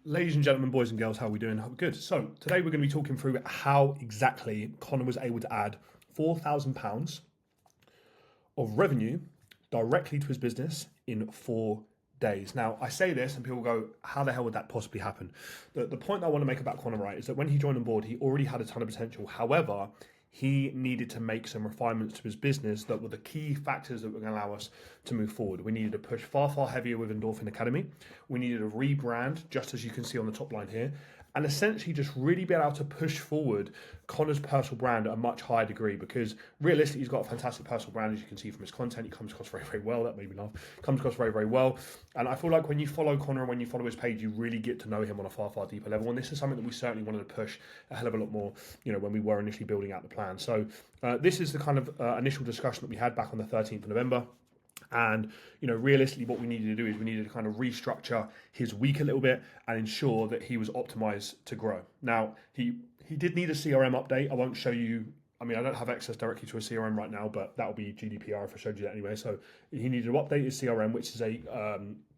Ladies and gentlemen, boys and girls, how are we doing? Good. So today we're going to be talking through how exactly Connor was able to add £4,000 of revenue directly to his business in 4 days. Now, I say this and people go, how the hell would that possibly happen? The point that I want to make about Connor, right, is that when he joined on board, he already had a ton of potential. However, he needed to make some refinements to his business that were the key factors that were going to allow us to move forward. We needed to push far, far heavier with Endorphin Academy. We needed to rebrand, just as you can see on the top line here, and essentially just really be able to push forward Connor's personal brand at a much higher degree, because realistically, he's got a fantastic personal brand, as you can see from his content. He comes across very, very well. That made me laugh. Comes across very, very well. And I feel like when you follow Connor and when you follow his page, you really get to know him on a far, far deeper level. And this is something that we certainly wanted to push a hell of a lot more, when we were initially building out the plan. So this is the kind of initial discussion that we had back on the 13th of November. And realistically, what we needed to do is we needed to kind of restructure his week a little bit and ensure that he was optimized to grow. Now, he did need a CRM update. I won't show you. I mean, I don't have access directly to a CRM right now, but that will be GDPR if I showed you that anyway. So he needed to update his CRM, which is a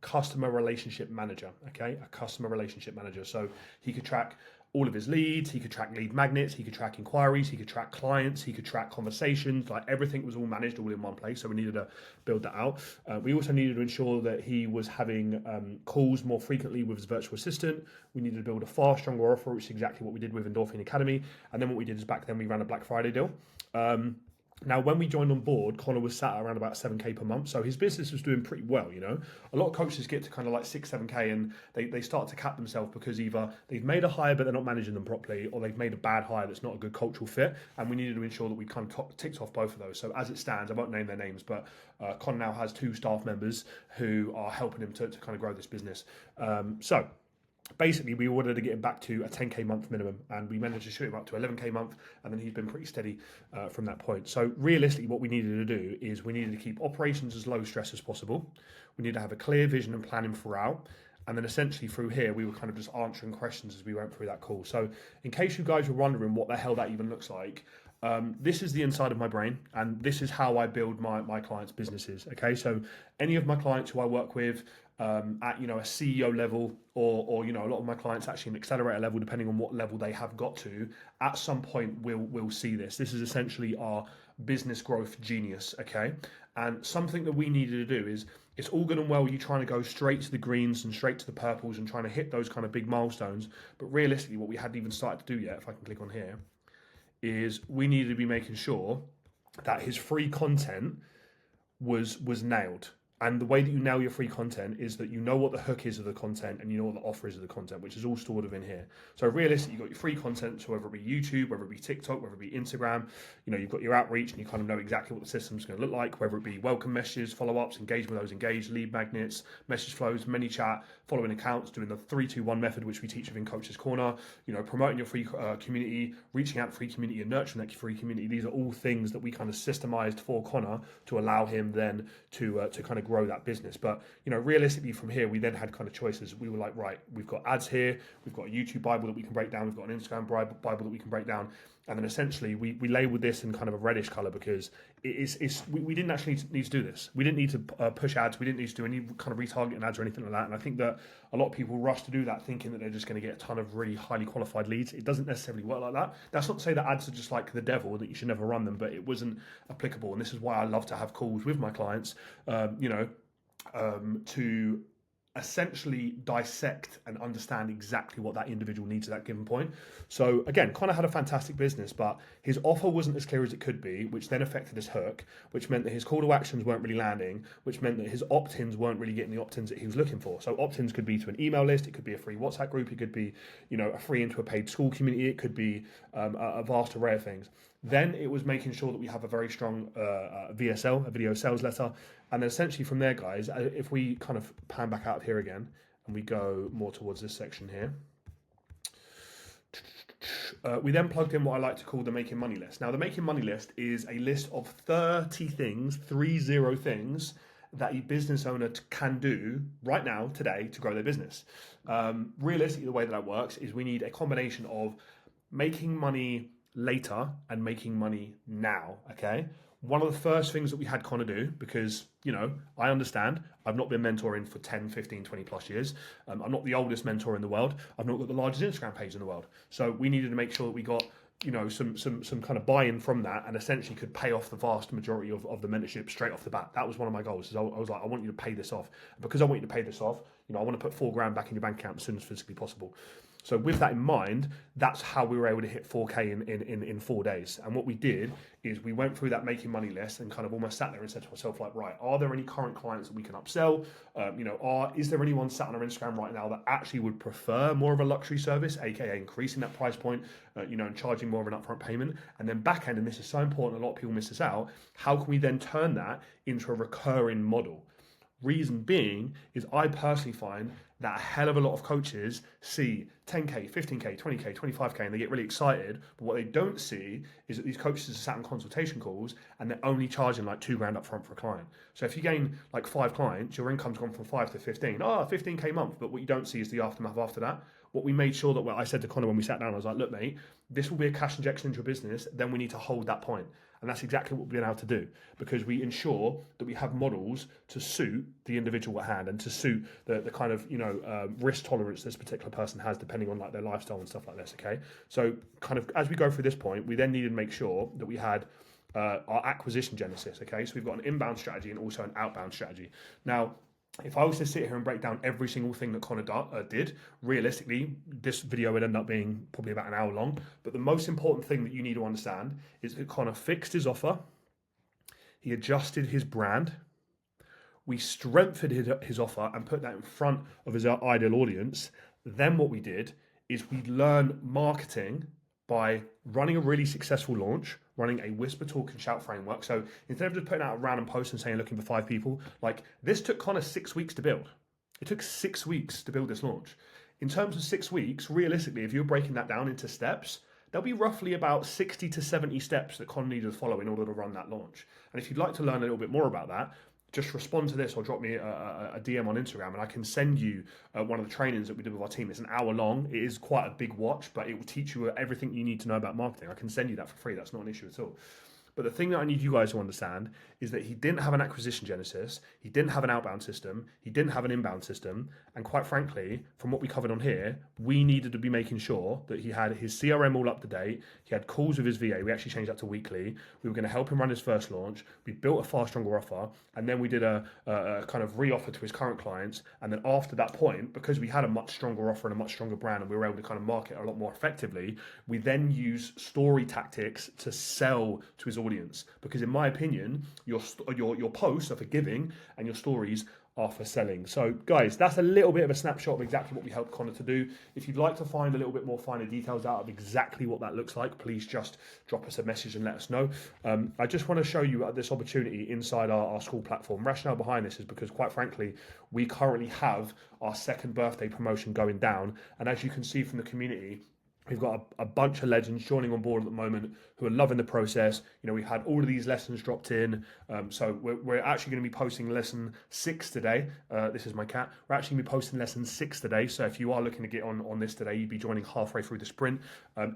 customer relationship manager. Okay, a customer relationship manager. So he could track all of his leads, he could track lead magnets, he could track inquiries, he could track clients, he could track conversations, like everything was all managed all in one place. So we needed to build that out. We also needed to ensure that he was having calls more frequently with his virtual assistant. We needed to build a far stronger offer, which is exactly what we did with Endorphin Academy. And then what we did is back then we ran a Black Friday deal. Now, when we joined on board, Connor was sat around about 7K per month. So his business was doing pretty well, A lot of coaches get to kind of like 6, 7K and they start to cap themselves because either they've made a hire but they're not managing them properly, or they've made a bad hire that's not a good cultural fit. And we needed to ensure that we kind of ticked off both of those. So as it stands, I won't name their names, but Connor now has 2 staff members who are helping him to kind of grow this business. So basically, we wanted to get him back to a 10K month minimum, and we managed to shoot him up to 11K month, and then he's been pretty steady from that point. So realistically, what we needed to do is we needed to keep operations as low stress as possible. We needed to have a clear vision and planning throughout. And then essentially through here, we were kind of just answering questions as we went through that call. So in case you guys were wondering what the hell that even looks like, this is the inside of my brain, and this is how I build my clients' businesses. Okay, so any of my clients who I work with at a CEO level, or a lot of my clients actually an accelerator level, depending on what level they have got to, at some point will see this. This is essentially our business growth genius. Okay, and something that we needed to do is, it's all good and well you trying to go straight to the greens and straight to the purples and trying to hit those kind of big milestones, but realistically, what we hadn't even started to do yet, if I can click on here, is we needed to be making sure that his free content was nailed. And the way that you nail your free content is that you know what the hook is of the content and you know what the offer is of the content, which is all stored within here. So realistically, you've got your free content, so whether it be YouTube, whether it be TikTok, whether it be Instagram, you've got your outreach and you kind of know exactly what the system's going to look like, whether it be welcome messages, follow-ups, engage with those engaged, lead magnets, message flows, ManyChat, following accounts, doing the 3-2-1 method, which we teach within Coach's Corner, promoting your free community, reaching out to free community and nurturing that free community. These are all things that we kind of systemized for Connor to allow him then to kind of grow that business. But realistically, from here we then had kind of choices. We were like, right, we've got ads here, we've got a YouTube Bible that we can break down, we've got an Instagram Bible that we can break down, and then essentially we labeled this in kind of a reddish color because we didn't actually need to do this. We didn't need to push ads. We didn't need to do any kind of retargeting ads or anything like that. And I think that a lot of people rush to do that thinking that they're just going to get a ton of really highly qualified leads. It doesn't necessarily work like that. That's not to say that ads are just like the devil, that you should never run them, but it wasn't applicable. And this is why I love to have calls with my clients, to essentially dissect and understand exactly what that individual needs at that given point. So again, Connor had a fantastic business, but his offer wasn't as clear as it could be, which then affected his hook, which meant that his call to actions weren't really landing, which meant that his opt-ins weren't really getting the opt-ins that he was looking for. So opt-ins could be to an email list, it could be a free WhatsApp group, it could be, a free into a paid school community, it could be a vast array of things. Then it was making sure that we have a very strong VSL, a video sales letter. And then essentially from there, guys, if we kind of pan back out of here again and we go more towards this section here, we then plugged in what I like to call the Making Money list. Now, the Making Money list is a list of 30 things, 30 things that a business owner can do right now, today, to grow their business. Realistically, the way that works is we need a combination of making money later and making money now, okay? one of the first things that we had Connor do, because, you know, I understand I've not been mentoring for 10, 15, 20 plus years. I'm not the oldest mentor in the world. I've not got the largest Instagram page in the world. So we needed to make sure that we got, you know, some kind of buy-in from that, and essentially could pay off the vast majority of the mentorship straight off the bat. That was one of my goals. Is I was like, I want you to pay this off. And because I want you to pay this off, you know, I want to put $4,000 back in your bank account as soon as physically possible. So with that in mind, that's how we were able to hit 4K in 4 days. And what we did is we went through that making money list and kind of almost sat there and said to ourselves, like, right, are there any current clients that we can upsell? You know, is there anyone sat on our Instagram right now that actually would prefer more of a luxury service, aka increasing that price point, you know, and charging more of an upfront payment? And then back end, and this is so important, a lot of people miss this out, how can we then turn that into a recurring model? Reason being is I personally find that a hell of a lot of coaches see 10K, 15K, 20K, 25K, and they get really excited. But what they don't see is that these coaches are sat on consultation calls and they're only charging like $2,000 up front for a client. So if you gain like 5 clients, your income's gone from 5 to 15. 15K a month. But what you don't see is the aftermath after that. What we made sure that, well, I said to Connor when we sat down, I was like, look, mate, this will be a cash injection into your business. Then we need to hold that point. And that's exactly what we've been able to do, because we ensure that we have models to suit the individual at hand and to suit the kind of, you know, risk tolerance this particular person has, depending on like their lifestyle and stuff like this. Okay. So kind of as we go through this point, we then needed to make sure that we had our acquisition genesis. Okay. So we've got an inbound strategy and also an outbound strategy. Now, if I was to sit here and break down every single thing that Connor did, realistically, this video would end up being probably about an hour long. But the most important thing that you need to understand is that Connor fixed his offer. He adjusted his brand. We strengthened his offer and put that in front of his ideal audience. Then what we did is we learned marketing by running a really successful launch, running a whisper, talk, and shout framework. So instead of just putting out a random post and saying looking for 5 people, like this took Connor 6 weeks to build. It took 6 weeks to build this launch. In terms of 6 weeks, realistically, if you're breaking that down into steps, there'll be roughly about 60 to 70 steps that Connor needed to follow in order to run that launch. And if you'd like to learn a little bit more about that, just respond to this or drop me a DM on Instagram and I can send you one of the trainings that we did with our team. It's an hour long. It is quite a big watch, but it will teach you everything you need to know about marketing. I can send you that for free. That's not an issue at all. But the thing that I need you guys to understand is that he didn't have an acquisition genesis, he didn't have an outbound system, he didn't have an inbound system, and quite frankly, from what we covered on here, we needed to be making sure that he had his CRM all up to date, he had calls with his VA, we actually changed that to weekly, we were going to help him run his first launch, we built a far stronger offer, and then we did a kind of re-offer to his current clients, and then after that point, because we had a much stronger offer and a much stronger brand, and we were able to kind of market a lot more effectively, we then use story tactics to sell to his audience, because in my opinion, your posts are for giving and your stories are for selling. So guys, that's a little bit of a snapshot of exactly what we helped Connor to do. If you'd like to find a little bit more finer details out of exactly what that looks like, please just drop us a message and let us know. I just want to show you this opportunity inside our school platform. Rationale behind this is because, quite frankly, we currently have our second birthday promotion going down, and as you can see from the community, we've got a bunch of legends joining on board at the moment who are loving the process. You know, we've had all of these lessons dropped in. So we're actually going to be posting lesson 6 today. This is my cat. We're actually going to be posting lesson 6 today. So if you are looking to get on this today, you'd be joining halfway through the sprint.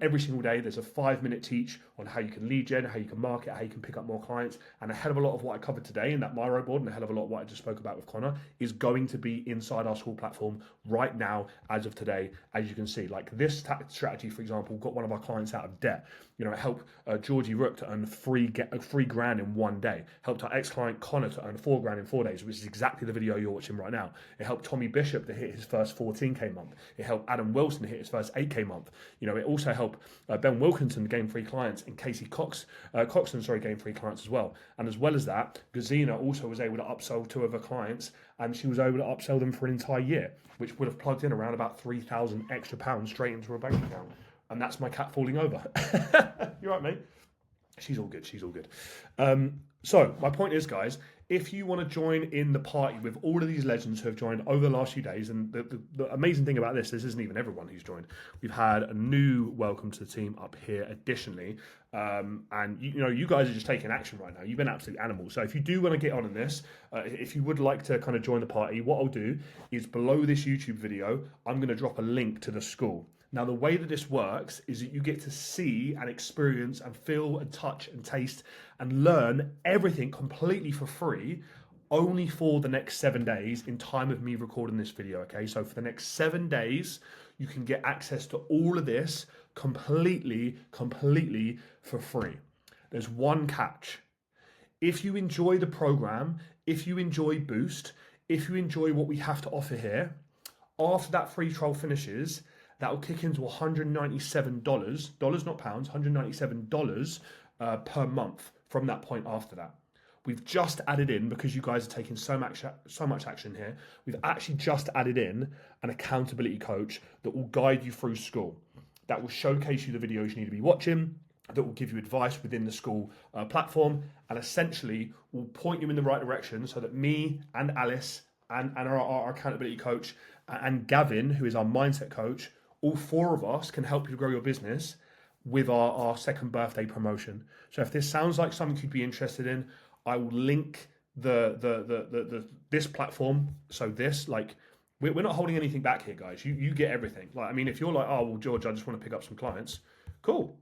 Every single day, there's a 5-minute teach on how you can lead gen, how you can market, how you can pick up more clients. And a hell of a lot of what I covered today in that Miro board and a hell of a lot of what I just spoke about with Connor is going to be inside our school platform right now as of today, as you can see. Like this strategy, for example, got one of our clients out of debt. You know, it helped Georgie Rook to earn $3,000 in 1 day. Helped our ex-client Connor to earn $4,000 in 4 days, which is exactly the video you're watching right now. It helped Tommy Bishop to hit his first 14K month. It helped Adam Wilson to hit his first 8K month. You know, it also helped Ben Wilkinson gain 3 clients and Casey Coxon gain 3 clients as well. And as well as that, Gazina also was able to upsell 2 other clients, and she was able to upsell them for an entire year, which would have plugged in around about £3,000 extra straight into her bank account. And that's my cat falling over. You right, mate? She's all good. She's all good. So my point is, guys, if you want to join in the party with all of these legends who have joined over the last few days, and the amazing thing about this isn't even everyone who's joined. We've had a new welcome to the team up here additionally. And you know, you guys are just taking action right now. You've been absolute animals. So if you do want to get on in this, if you would like to kind of join the party, what I'll do is below this YouTube video, I'm going to drop a link to the school. Now, the way that this works is that you get to see and experience and feel and touch and taste and learn everything completely for free only for the next 7 days in time of me recording this video, okay? So for the next 7 days, you can get access to all of this completely for free. There's one catch. If you enjoy the program, if you enjoy Boost, if you enjoy what we have to offer here, after that free trial finishes, that will kick into $197, dollars not pounds, $197 per month from that point after that. We've just added in, because you guys are taking so much action here, we've actually just added in an accountability coach that will guide you through school, that will showcase you the videos you need to be watching, that will give you advice within the school platform, and essentially will point you in the right direction so that me and Alice and our accountability coach and Gavin, who is our mindset coach, all four of us can help you grow your business with our second birthday promotion. So if this sounds like something you'd be interested in, I will link this platform. So this, like, we're not holding anything back here, guys. You get everything. Like, I mean, if you're like, oh, well, George, I just want to pick up some clients, cool.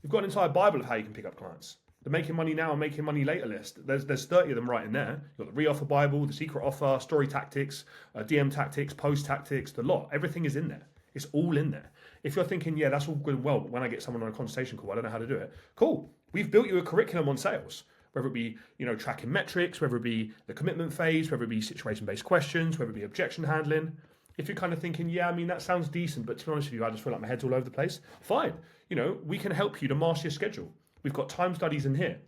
You've got an entire Bible of how you can pick up clients. The Making Money Now and Making Money Later list. There's 30 of them right in there. You've got the Reoffer Bible, the Secret Offer, Story Tactics, DM Tactics, Post Tactics, the lot. Everything is in there. It's all in there. If you're thinking, yeah, that's all good and well, but when I get someone on a consultation call, I don't know how to do it. Cool. We've built you a curriculum on sales. Whether it be, tracking metrics, whether it be the commitment phase, whether it be situation-based questions, whether it be objection handling. If you're kind of thinking, yeah, I mean, that sounds decent, but to be honest with you, I just feel like my head's all over the place. Fine. We can help you to master your schedule. We've got time studies in here.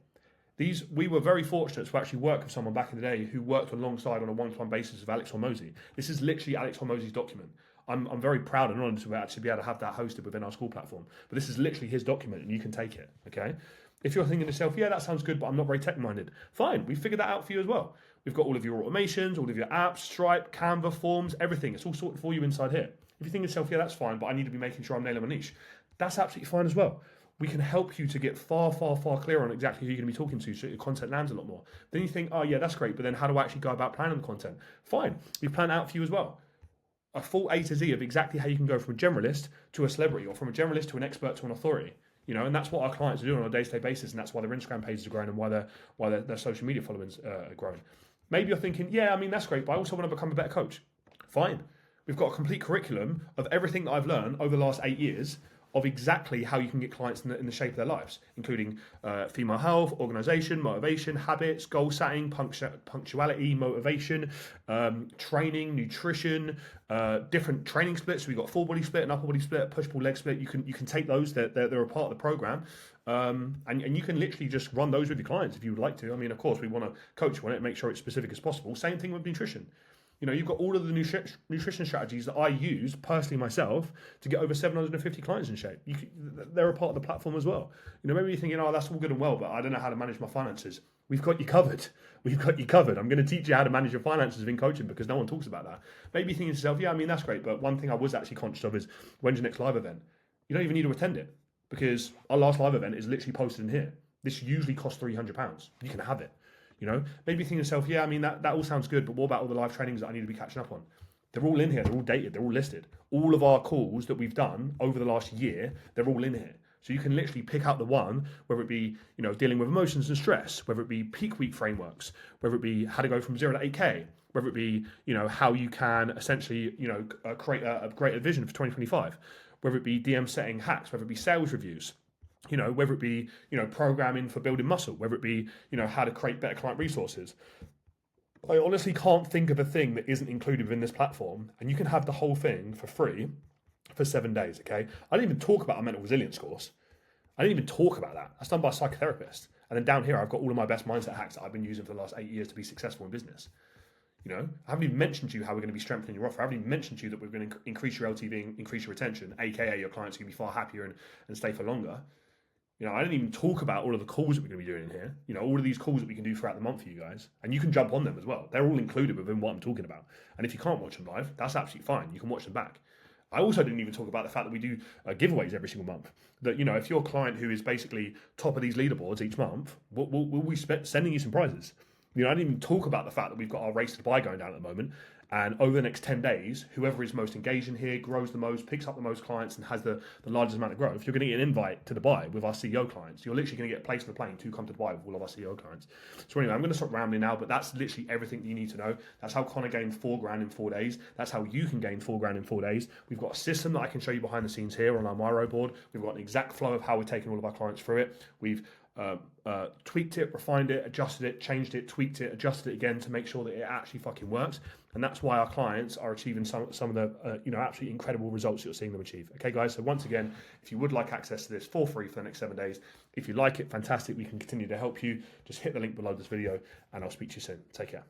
We were very fortunate to actually work with someone back in the day who worked alongside on a one-to-one basis of Alex Hormozi. This is literally Alex Hormozi's document. I'm very proud and honoured to actually be able to have that hosted within our school platform. But this is literally his document, and you can take it, okay? If you're thinking to yourself, yeah, that sounds good, but I'm not very tech-minded, fine, we figured that out for you as well. We've got all of your automations, all of your apps, Stripe, Canva, forms, everything. It's all sorted for you inside here. If you think to yourself, yeah, that's fine, but I need to be making sure I'm nailing my niche, that's absolutely fine as well. We can help you to get far clearer on exactly who you're going to be talking to so your content lands a lot more. Then you think, oh, yeah, that's great, but then how do I actually go about planning the content? Fine, we plan it out for you as well. A full A to Z of exactly how you can go from a generalist to a celebrity, or from a generalist to an expert to an authority. And that's what our clients are doing on a day-to-day basis, and that's why their Instagram pages are growing and why their social media followings are growing. Maybe you're thinking, yeah, I mean, that's great, but I also want to become a better coach. Fine. We've got a complete curriculum of everything that I've learned over the last 8 years of exactly how you can get clients in the shape of their lives, including female health, organization, motivation, habits, goal setting, punctuality, motivation, training, nutrition, different training splits. So we've got full body split, an upper body split, push-pull leg split. You can take those; they're a part of the program, and you can literally just run those with your clients if you would like to. I mean, of course, we want to coach you on it, make sure it's specific as possible. Same thing with nutrition. You've got all of the nutrition strategies that I use personally myself to get over 750 clients in shape. They're a part of the platform as well. Maybe you're thinking, oh, that's all good and well, but I don't know how to manage my finances. We've got you covered. We've got you covered. I'm going to teach you how to manage your finances in coaching, because no one talks about that. Maybe you're thinking to yourself, yeah, I mean, that's great, but one thing I was actually conscious of is, when's your next live event? You don't even need to attend it, because our last live event is literally posted in here. This usually costs £300. You can have it. Maybe you think to yourself, yeah, I mean, that all sounds good, but what about all the live trainings that I need to be catching up on? They're all in here. They're all dated. They're all listed. All of our calls that we've done over the last year, they're all in here. So you can literally pick out the one, whether it be, dealing with emotions and stress, whether it be peak week frameworks, whether it be how to go from 0 to 8K, whether it be, how you can essentially, create a greater vision for 2025, whether it be DM setting hacks, whether it be sales reviews, whether it be, programming for building muscle, whether it be, how to create better client resources. I honestly can't think of a thing that isn't included within this platform, and you can have the whole thing for free for 7 days, okay? I didn't even talk about our mental resilience course. I didn't even talk about that. That's done by a psychotherapist. And then down here, I've got all of my best mindset hacks that I've been using for the last 8 years to be successful in business. I haven't even mentioned to you how we're going to be strengthening your offer. I haven't even mentioned to you that we're going to increase your LTV and increase your retention, aka your clients are going to be far happier and stay for longer. I didn't even talk about all of the calls that we're going to be doing in here. All of these calls that we can do throughout the month for you guys. And you can jump on them as well. They're all included within what I'm talking about. And if you can't watch them live, that's absolutely fine. You can watch them back. I also didn't even talk about the fact that we do giveaways every single month. That, if you're a client who is basically top of these leaderboards each month, we'll be sending you some prizes. I didn't even talk about the fact that we've got our race to Dubai going down at the moment. And over the next 10 days, whoever is most engaged in here, grows the most, picks up the most clients, and has the largest amount of growth, you're going to get an invite to Dubai with our CEO clients. You're literally going to get a place on the plane to come to Dubai with all of our CEO clients. So anyway, I'm going to stop rambling now, but that's literally everything that you need to know. That's how Connor gained $4,000 in 4 days. That's how you can gain $4,000 in 4 days. We've got a system that I can show you behind the scenes here on our Miro board. We've got an exact flow of how we're taking all of our clients through it. We've tweaked it, refined it, adjusted it, changed it, tweaked it, adjusted it again to make sure that it actually fucking works. And that's why our clients are achieving some of the absolutely incredible results you're seeing them achieve. Okay, guys. So once again, if you would like access to this for free for the next 7 days, if you like it, fantastic. We can continue to help you. Just hit the link below this video, and I'll speak to you soon. Take care.